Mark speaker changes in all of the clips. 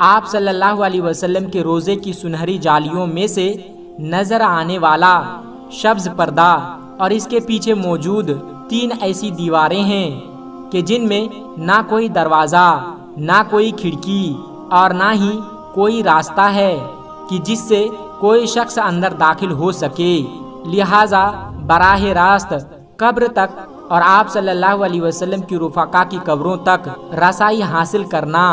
Speaker 1: آپ صلی اللہ علیہ وسلم کے روزے کی سنہری جالیوں میں سے نظر آنے والا سبز پردہ اور اس کے پیچھے موجود 3 ایسی دیواریں ہیں کہ جن میں نہ کوئی دروازہ، نہ کوئی کھڑکی اور نہ ہی کوئی راستہ ہے کہ جس سے کوئی شخص اندر داخل ہو سکے، لہذا براہ راست قبر تک اور آپ صلی اللہ علیہ وسلم کی رفقا کی قبروں تک رسائی حاصل کرنا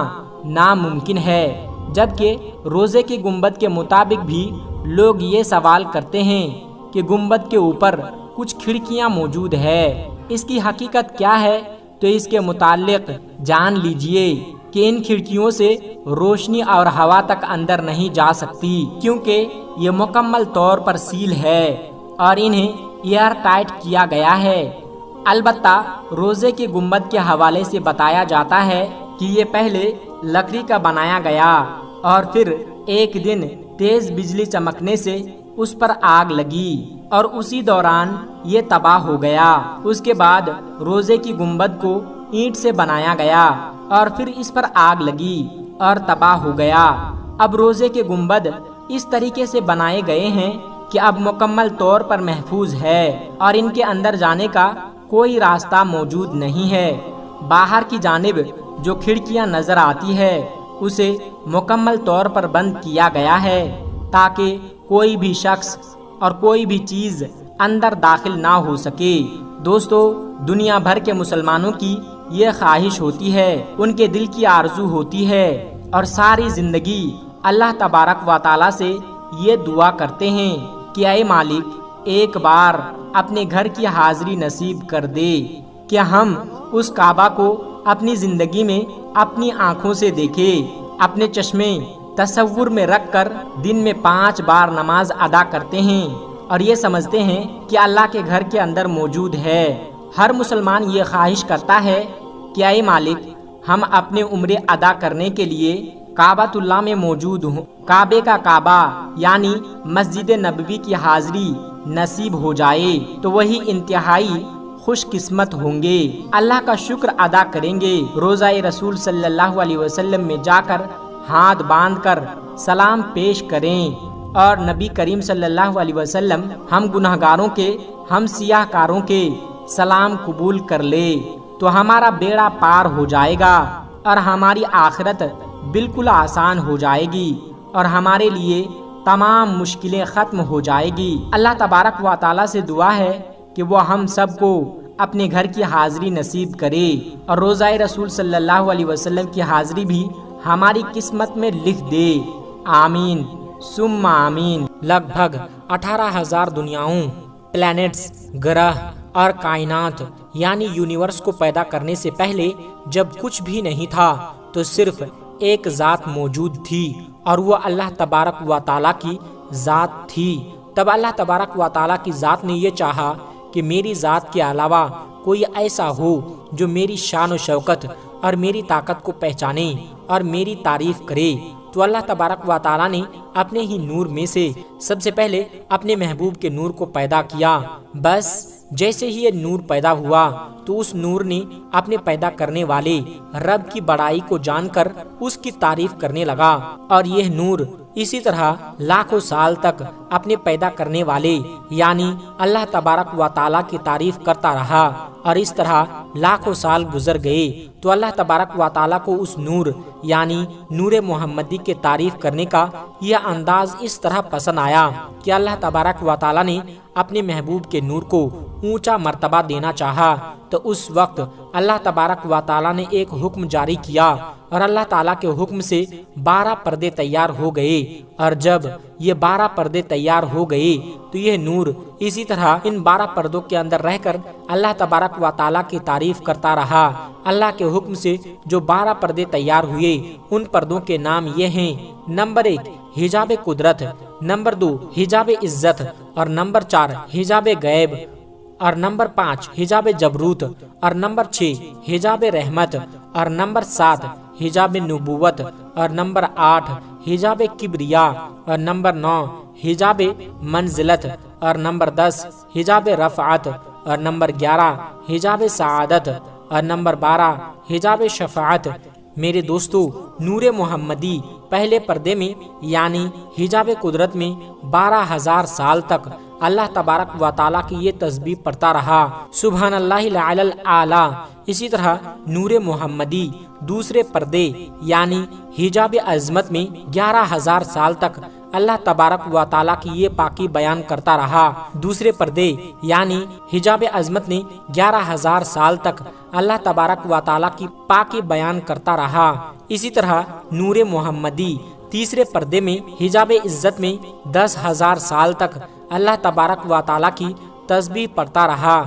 Speaker 1: ناممکن ہے۔ جبکہ روزے کی گنبد کے مطابق بھی لوگ یہ سوال کرتے ہیں کہ گنبد کے اوپر کچھ کھڑکیاں موجود ہے، اس کی حقیقت کیا ہے؟ تو اس کے متعلق جان لیجئے کہ ان کھڑکیوں سے روشنی اور ہوا تک اندر نہیں جا سکتی، کیونکہ یہ مکمل طور پر سیل ہے اور انہیں ایئر ٹائٹ کیا گیا ہے۔ البتہ روزے کی گنبد کے حوالے سے بتایا جاتا ہے کہ یہ پہلے لکڑی کا بنایا گیا اور پھر ایک دن تیز بجلی چمکنے سے اس پر آگ لگی اور اسی دوران یہ تباہ ہو گیا۔ اس کے بعد روزے کی گنبد کو اینٹ سے بنایا گیا اور پھر اس پر آگ لگی اور تباہ ہو گیا۔ اب روزے کے گنبد اس طریقے سے بنائے گئے ہیں کہ اب مکمل طور پر محفوظ ہے اور ان کے اندر جانے کا کوئی راستہ موجود نہیں ہے۔ باہر کی جانب جو کھڑکیاں نظر آتی ہے اسے مکمل طور پر بند کیا گیا ہے تاکہ کوئی بھی شخص اور کوئی بھی چیز اندر داخل نہ ہو سکے۔ دوستو، دنیا بھر کے مسلمانوں کی یہ خواہش ہوتی ہے، ان کے دل کی آرزو ہوتی ہے اور ساری زندگی اللہ تبارک و تعالیٰ سے یہ دعا کرتے ہیں کہ اے مالک، ایک بار اپنے گھر کی حاضری نصیب کر دے کہ ہم اس کعبہ کو اپنی زندگی میں اپنی آنکھوں سے دیکھے، اپنے چشمے تصور میں رکھ کر دن میں 5 بار نماز ادا کرتے ہیں اور یہ سمجھتے ہیں کہ اللہ کے گھر کے اندر موجود ہے۔ ہر مسلمان یہ خواہش کرتا ہے کہ اے مالک، ہم اپنے عمرے ادا کرنے کے لیے کعبۃ اللہ میں موجود ہوں، کعبے کا کعبہ یعنی مسجد نبوی کی حاضری نصیب ہو جائے تو وہی انتہائی خوش قسمت ہوں گے، اللہ کا شکر ادا کریں گے، روضہ رسول صلی اللہ علیہ وسلم میں جا کر ہاتھ باندھ کر سلام پیش کریں اور نبی کریم صلی اللہ علیہ وسلم ہم گناہگاروں کے، ہم سیاہ کاروں کے سلام قبول کر لے تو ہمارا بیڑا پار ہو جائے گا اور ہماری آخرت بالکل آسان ہو جائے گی اور ہمارے لیے تمام مشکلیں ختم ہو جائے گی۔ اللہ تبارک و تعالیٰ سے دعا ہے کہ وہ ہم سب کو اپنے گھر کی حاضری نصیب کرے اور روضہ رسول صلی اللہ علیہ وسلم کی حاضری بھی ہماری قسمت میں لکھ دے، آمین ثم آمین۔ لگ بھگ 18,000 دنیاؤں، پلانٹس، گرہ اور کائنات یعنی یونیورس کو پیدا کرنے سے پہلے جب کچھ بھی نہیں تھا تو صرف ایک ذات موجود تھی اور وہ اللہ تبارک و تعالیٰ کی ذات تھی۔ تب اللہ تبارک و تعالیٰ کی ذات نے یہ چاہا کہ میری ذات کے علاوہ کوئی ایسا ہو جو میری شان و شوکت اور میری طاقت کو پہچانے اور میری تعریف کرے، تو اللہ تبارک و تعالیٰ نے اپنے ہی نور میں سے سب سے پہلے اپنے محبوب کے نور کو پیدا کیا۔ بس جیسے ہی یہ نور پیدا ہوا تو اس نور نے اپنے پیدا کرنے والے رب کی بڑائی کو جان کر اس کی تعریف کرنے لگا اور یہ نور اسی طرح لاکھوں سال تک اپنے پیدا کرنے والے یعنی اللہ تبارک و تعالیٰ کی تعریف کرتا رہا اور اس طرح لاکھوں سال گزر گئے تو اللہ تبارک و تعالیٰ کو اس نور یعنی نور محمدی کے تعریف کرنے کا یہ انداز اس طرح پسند آیا کہ اللہ تبارک و تعالیٰ نے اپنے محبوب کے نور کو اونچا مرتبہ دینا چاہا تو اس وقت اللہ تبارک و تعالیٰ نے ایک حکم جاری کیا اور اللہ تعالیٰ کے حکم سے 12 پردے تیار ہو گئے اور جب یہ 12 پردے تیار ہو گئے تو یہ نور اسی طرح ان 12 پردوں کے اندر رہ کر اللہ تبارک و تعالیٰ کی تعریف کرتا رہا۔ اللہ کے حکم سے جو 12 پردے تیار ہوئے ان پردوں کے نام یہ ہیں: نمبر 1 حجاب قدرت، نمبر 2 حجاب عزت اور نمبر 4 حجاب غیب اور نمبر 5 حجاب جبروت اور نمبر 6 حجاب رحمت اور نمبر 7 حجاب نبوت اور نمبر 8 حجاب کبریا اور نمبر 9 حجاب منزلت اور نمبر 10 حجاب رفعت اور نمبر 11 حجاب سعادت اور نمبر 12 حجاب شفاعت۔ میرے دوستو، نور محمدی پہلے پردے میں یعنی حجاب قدرت میں 12,000 سال تک اللہ تبارک و تعالیٰ کی یہ تسبیح پڑھتا رہا، سبحان اللہ العلی الاعلی۔ اسی طرح نور محمدی دوسرے پردے یعنی حجاب عظمت میں 11,000 سال تک اللہ تبارک و تعالیٰ کی یہ پاکی بیان کرتا رہا۔ دوسرے پردے یعنی حجاب عظمت نے 11,000 سال تک اللہ تبارک و تعالیٰ کی پاکی بیان کرتا رہا۔ اسی طرح نور محمدی تیسرے پردے میں حجاب عزت میں 10,000 سال تک اللہ تبارک و تعالیٰ کی تسبیح پڑھتا رہا۔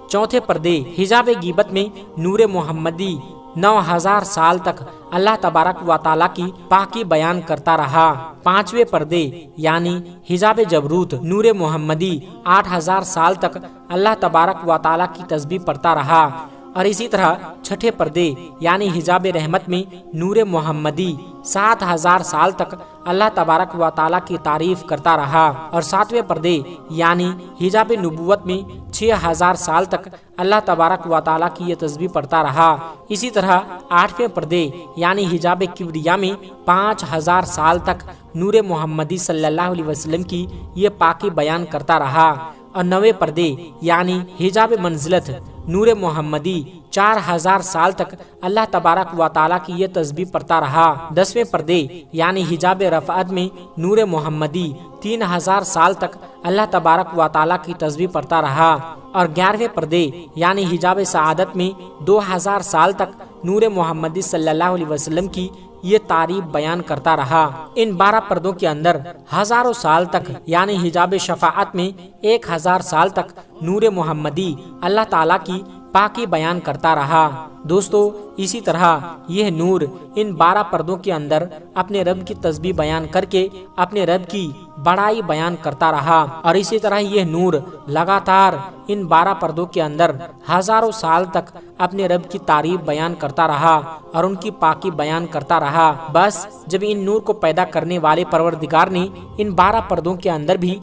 Speaker 1: چوتھے پردے حجاب غیبت میں نور محمدی 9,000 سال تک اللہ تبارک و تعالیٰ کی پاکی بیان کرتا رہا۔ پانچویں پردے یعنی حجاب جبروت نور محمدی 8,000 سال تک اللہ تبارک و تعالیٰ کی تسبیح پڑھتا رہا۔ اور اسی طرح چھٹے پردے یعنی حجاب رحمت میں نور محمدی 7,000 سال تک اللہ تبارک و تعالیٰ کی تعریف کرتا رہا۔ اور ساتویں پردے یعنی حجاب نبوت میں 6,000 سال تک اللہ تبارک و تعالیٰ کی یہ تسبیح پڑھتا رہا۔ اسی طرح آٹھویں پردے یعنی حجاب کبریا میں 5,000 سال تک نور محمدی صلی اللہ علیہ وسلم کی یہ پاکی بیان کرتا رہا۔ اور نویں پردے یعنی حجاب منزلت نور محمدی 4,000 سال تک اللہ تبارک و تعالیٰ کی یہ تسبیح پڑھتا رہا۔ 10ویں پردے یعنی حجاب رفعت میں نور محمدی 3,000 سال تک اللہ تبارک و تعالیٰ کی تسبیح پڑھتا رہا۔ اور 11ویں پردے یعنی حجاب سعادت میں 2,000 سال تک نور محمدی صلی اللہ علیہ وسلم کی یہ تعریف بیان کرتا رہا۔ ان 12 پردوں کے اندر ہزاروں سال تک یعنی حجاب شفاعت میں 1,000 سال تک نور محمدی اللہ تعالیٰ کی پاکی بیان کرتا رہا۔ دوستو، اسی طرح یہ نور ان 12 پردوں کے اندر اپنے رب کی تسبیح بیان کر کے اپنے رب کی بڑائی بیان کرتا رہا۔ اور اسی طرح یہ نور لگاتار ان 12 پردوں کے اندر ہزاروں سال تک اپنے رب کی تعریف بیان کرتا رہا اور ان کی پاکی بیان کرتا رہا۔ بس جب ان نور کو پیدا کرنے والے پروردگار نے ان 12 پردوں کے اندر بھی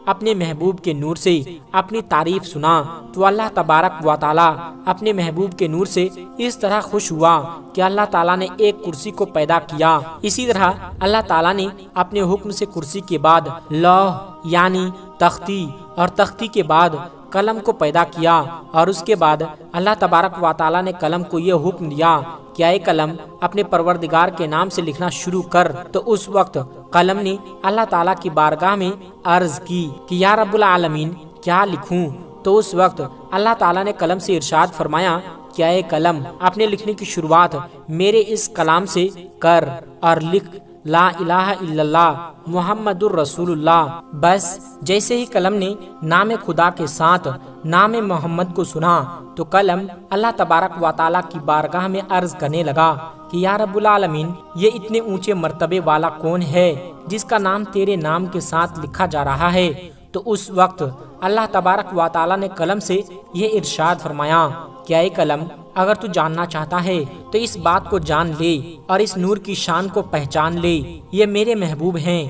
Speaker 1: اپنے محبوب کے نور سے اپنی تعریف سنا تو اللہ تبارک و تعالیٰ اپنے محبوب کے نور سے اس طرح خوش ہوا کہ اللہ تعالیٰ نے ایک کرسی کو پیدا کیا۔ اسی طرح اللہ تعالیٰ نے اپنے حکم سے کرسی کے بعد لوح یعنی تختی اور تختی کے بعد قلم کو پیدا کیا، اور اس کے بعد اللہ تبارک و تعالیٰ نے قلم کو یہ حکم دیا کہ اے قلم اپنے پروردگار کے نام سے لکھنا شروع کر۔ تو اس وقت قلم نے اللہ تعالیٰ کی بارگاہ میں عرض کی کہ یا رب العالمین کیا لکھوں؟ تو اس وقت اللہ تعالیٰ نے قلم سے ارشاد فرمایا کہ اے قلم اپنے لکھنے کی شروعات میرے اس کلام سے کر اور لکھ لا الہ الا اللہ محمد الرسول اللہ۔ بس جیسے ہی قلم نے نام خدا کے ساتھ نام محمد کو سنا تو قلم اللہ تبارک و تعالیٰ کی بارگاہ میں عرض کرنے لگا کہ یا رب العالمین یہ اتنے اونچے مرتبے والا کون ہے جس کا نام تیرے نام کے ساتھ لکھا جا رہا ہے؟ تو اس وقت اللہ تبارک و تعالیٰ نے قلم سے یہ ارشاد فرمایا کہ اے قلم اگر تو جاننا چاہتا ہے تو اس بات کو جان لے اور اس نور کی شان کو پہچان لے، یہ میرے محبوب ہیں،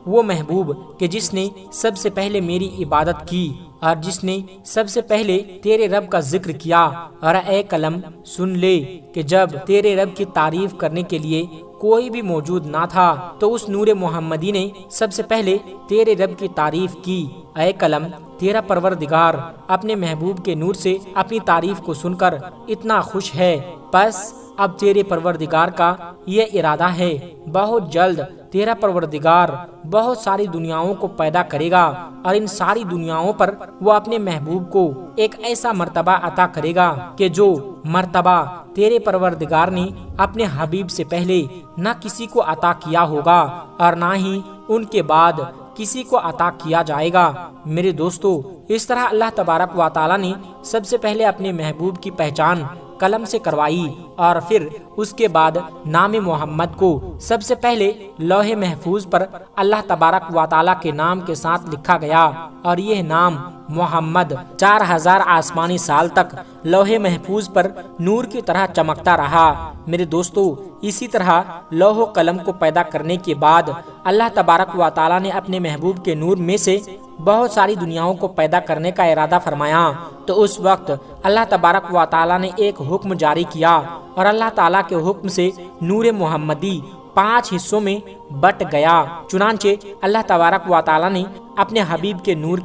Speaker 1: وہ محبوب کہ جس نے سب سے پہلے میری عبادت کی اور جس نے سب سے پہلے تیرے رب کا ذکر کیا۔ اور اے قلم سن لے کہ جب تیرے رب کی تعریف کرنے کے لیے کوئی بھی موجود نہ تھا تو اس نور محمدی نے سب سے پہلے تیرے رب کی تعریف کی۔ اے قلم تیرا پروردگار اپنے محبوب کے نور سے اپنی تعریف کو سن کر اتنا خوش ہے، بس اب تیرے پروردگار کا یہ ارادہ ہے بہت جلد تیرا پروردگار بہت ساری دنیاؤں کو پیدا کرے گا اور ان ساری دنیاؤں پر وہ اپنے محبوب کو ایک ایسا مرتبہ عطا کرے گا کہ جو مرتبہ تیرے پروردگار نے اپنے حبیب سے پہلے نہ کسی کو عطا کیا ہوگا اور نہ ہی ان کے بعد کسی کو عطا کیا جائے گا۔ میرے دوستو، اس طرح اللہ تبارک و تعالیٰ نے سب سے پہلے اپنے محبوب کی پہچان قلم سے کروائی اور پھر اس کے بعد نام محمد کو سب سے پہلے لوح محفوظ پر اللہ تبارک و تعالیٰ کے نام کے ساتھ لکھا گیا اور یہ نام محمد 4,000 آسمانی سال تک لوح محفوظ پر نور کی طرح چمکتا رہا۔ میرے دوستو، اسی طرح لوح و قلم کو پیدا کرنے کے بعد اللہ تبارک و تعالیٰ نے اپنے محبوب کے نور میں سے بہت ساری دنیاؤں کو پیدا کرنے کا ارادہ فرمایا تو اس وقت اللہ تبارک و تعالی نے ایک حکم جاری کیا اور اللہ تعالیٰ کے حکم سے نور محمدی 5 حصوں میں بٹ گیا۔ چنانچہ اللہ تبارک و تعالی نے اپنے حبیب کے نور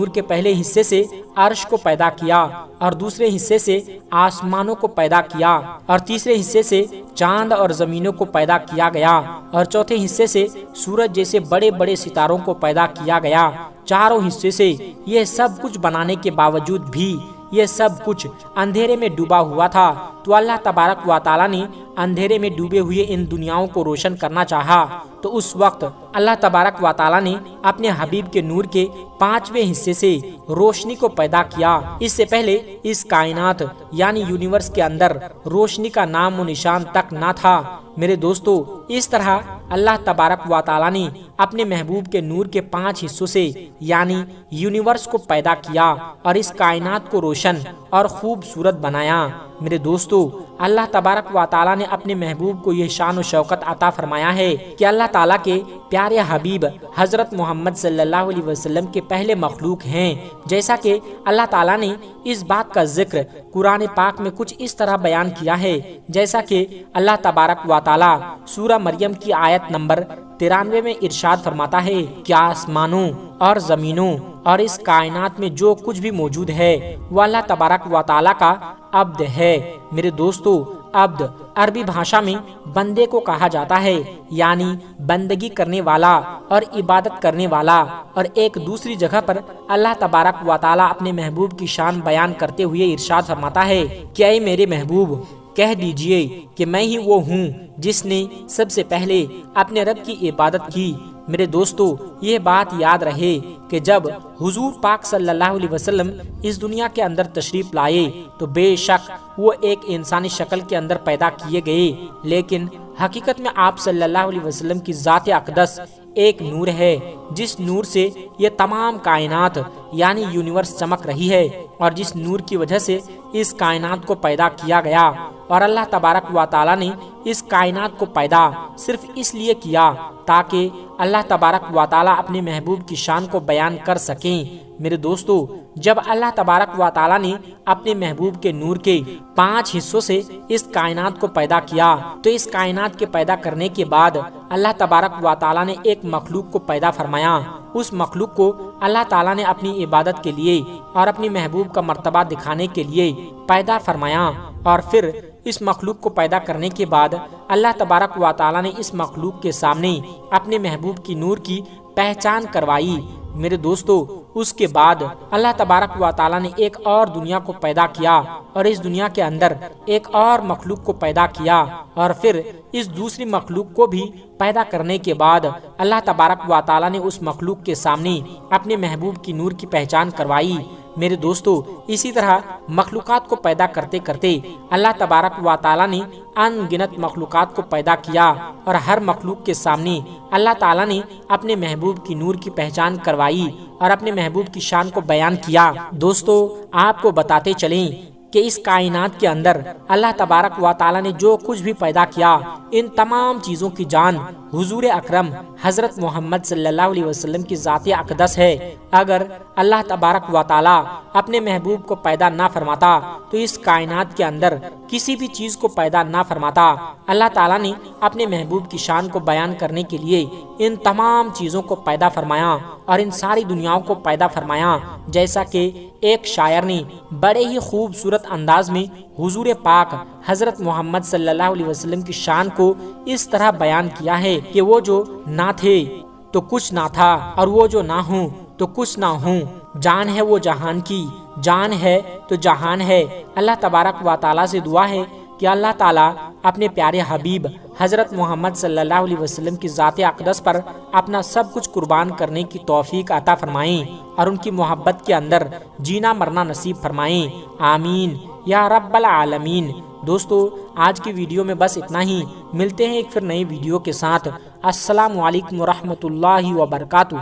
Speaker 1: کے پہلے حصے سے عرش کو پیدا کیا اور دوسرے حصے سے آسمانوں کو پیدا کیا اور تیسرے حصے سے چاند اور زمینوں کو پیدا کیا گیا اور چوتھے حصے سے سورج جیسے بڑے بڑے ستاروں کو پیدا کیا گیا۔ چاروں حصے سے یہ سب کچھ بنانے کے باوجود بھی یہ سب کچھ اندھیرے میں ڈوبا ہوا تھا، تو اللہ تبارک و تعالی نے اندھیرے میں ڈوبے ہوئے ان دنیاؤں کو روشن کرنا چاہا تو اس وقت اللہ تبارک و تعالی نے اپنے حبیب کے نور کے 5ویں حصے سے روشنی کو پیدا کیا۔ اس سے پہلے اس کائنات یعنی یونیورس کے اندر روشنی کا نام و نشان تک نہ تھا۔ میرے دوستو، اس طرح اللہ تبارک و تعالی نے اپنے محبوب کے نور کے 5 حصوں سے یعنی یونیورس کو پیدا کیا اور اس کائنات کو روشن اور خوبصورت بنایا۔ میرے دوستو، اللہ تبارک و تعالی نے اپنے محبوب کو یہ شان و شوکت عطا فرمایا ہے کہ اللہ تعالیٰ کے پیارے حبیب حضرت محمد صلی اللہ علیہ وسلم کے پہلے مخلوق ہیں، جیسا کہ اللہ تعالیٰ نے اس بات کا ذکر قرآن پاک میں کچھ اس طرح بیان کیا ہے، جیسا کہ اللہ تبارک و تعالیٰ سورہ مریم کی آیت نمبر 93 میں ارشاد فرماتا ہے کہ آسمانوں اور زمینوں اور اس کائنات میں جو کچھ بھی موجود ہے وہ اللہ تبارک و تعالیٰ کا عبد ہے۔ میرے دوستو، عبد عربی بھاشا میں بندے کو کہا جاتا ہے، یعنی بندگی کرنے والا اور عبادت کرنے والا۔ اور ایک دوسری جگہ پر اللہ تبارک و تعالیٰ اپنے محبوب کی شان بیان کرتے ہوئے ارشاد فرماتا ہے کہ اے میرے محبوب، کہہ دیجئے کہ میں ہی وہ ہوں جس نے سب سے پہلے اپنے رب کی عبادت کی۔ میرے دوستو، یہ بات یاد رہے کہ جب حضور پاک صلی اللہ علیہ وسلم اس دنیا کے اندر تشریف لائے تو بے شک وہ ایک انسانی شکل کے اندر پیدا کیے گئے، لیکن حقیقت میں آپ صلی اللہ علیہ وسلم کی ذات اقدس ایک نور ہے، جس نور سے یہ تمام کائنات یعنی یونیورس چمک رہی ہے اور جس نور کی وجہ سے اس کائنات کو پیدا کیا گیا۔ اور اللہ تبارک و تعالی نے اس کائنات کو پیدا صرف اس لیے کیا تاکہ اللہ تبارک و تعالی اپنے محبوب کی شان کو بیان کر سکیں۔ میرے دوستو، جب اللہ تبارک و تعالی نے اپنے محبوب کے نور کے 5 حصوں سے اس کائنات کو پیدا کیا تو اس کائنات کے پیدا کرنے کے بعد اللہ تبارک و تعالی نے ایک مخلوق کو پیدا فرمایا۔ اس مخلوق کو اللہ تعالیٰ نے اپنی عبادت کے لیے اور اپنی محبوب کا مرتبہ دکھانے کے لیے پیدا فرمایا، اور پھر اس مخلوق کو پیدا کرنے کے بعد اللہ تبارک و تعالیٰ نے اس مخلوق کے سامنے اپنے محبوب کی نور کی پہچان کروائی۔ میرے دوستو، اس کے بعد اللہ تبارک و تعالیٰ نے ایک اور دنیا کو پیدا کیا اور اس دنیا کے اندر ایک اور مخلوق کو پیدا کیا، اور پھر اس دوسری مخلوق کو بھی پیدا کرنے کے بعد اللہ تبارک و تعالیٰ نے اس مخلوق کے سامنے اپنے محبوب کی نور کی پہچان کروائی۔ میرے دوستو، اسی طرح مخلوقات کو پیدا کرتے کرتے اللہ تبارک و تعالیٰ نے ان گنت مخلوقات کو پیدا کیا اور ہر مخلوق کے سامنے اللہ تعالیٰ نے اپنے محبوب کی نور کی پہچان کروائی اور اپنے محبوب کی شان کو بیان کیا۔ دوستو، آپ کو بتاتے چلیں کہ اس کائنات کے اندر اللہ تبارک و تعالیٰ نے جو کچھ بھی پیدا کیا، ان تمام چیزوں کی جان حضور اکرم حضرت محمد صلی اللہ علیہ وسلم کی ذات اقدس ہے۔ اگر اللہ تبارک و تعالیٰ اپنے محبوب کو پیدا نہ فرماتا تو اس کائنات کے اندر کسی بھی چیز کو پیدا نہ فرماتا۔ اللہ تعالیٰ نے اپنے محبوب کی شان کو بیان کرنے کے لیے ان تمام چیزوں کو پیدا فرمایا اور ان ساری دنیاؤں کو پیدا فرمایا، جیسا کہ ایک شاعر نے بڑے ہی خوبصورت انداز میں حضور پاک حضرت محمد صلی اللہ علیہ وسلم کی شان کو اس طرح بیان کیا ہے کہ وہ جو نہ تھے تو کچھ نہ تھا، اور وہ جو نہ ہوں تو کچھ نہ ہوں، جان ہے وہ جہان کی، جان ہے تو جہان ہے۔ اللہ تبارک و تعالیٰ سے دعا ہے کہ اللہ تعالیٰ اپنے پیارے حبیب حضرت محمد صلی اللہ علیہ وسلم کی ذات اقدس پر اپنا سب کچھ قربان کرنے کی توفیق عطا فرمائیں اور ان کی محبت کے اندر جینا مرنا نصیب فرمائیں، آمین یا رب العالمین۔ دوستو، آج کی ویڈیو میں بس اتنا ہی، ملتے ہیں ایک پھر نئی ویڈیو کے ساتھ۔ السلام علیکم ورحمۃ اللہ وبرکاتہ۔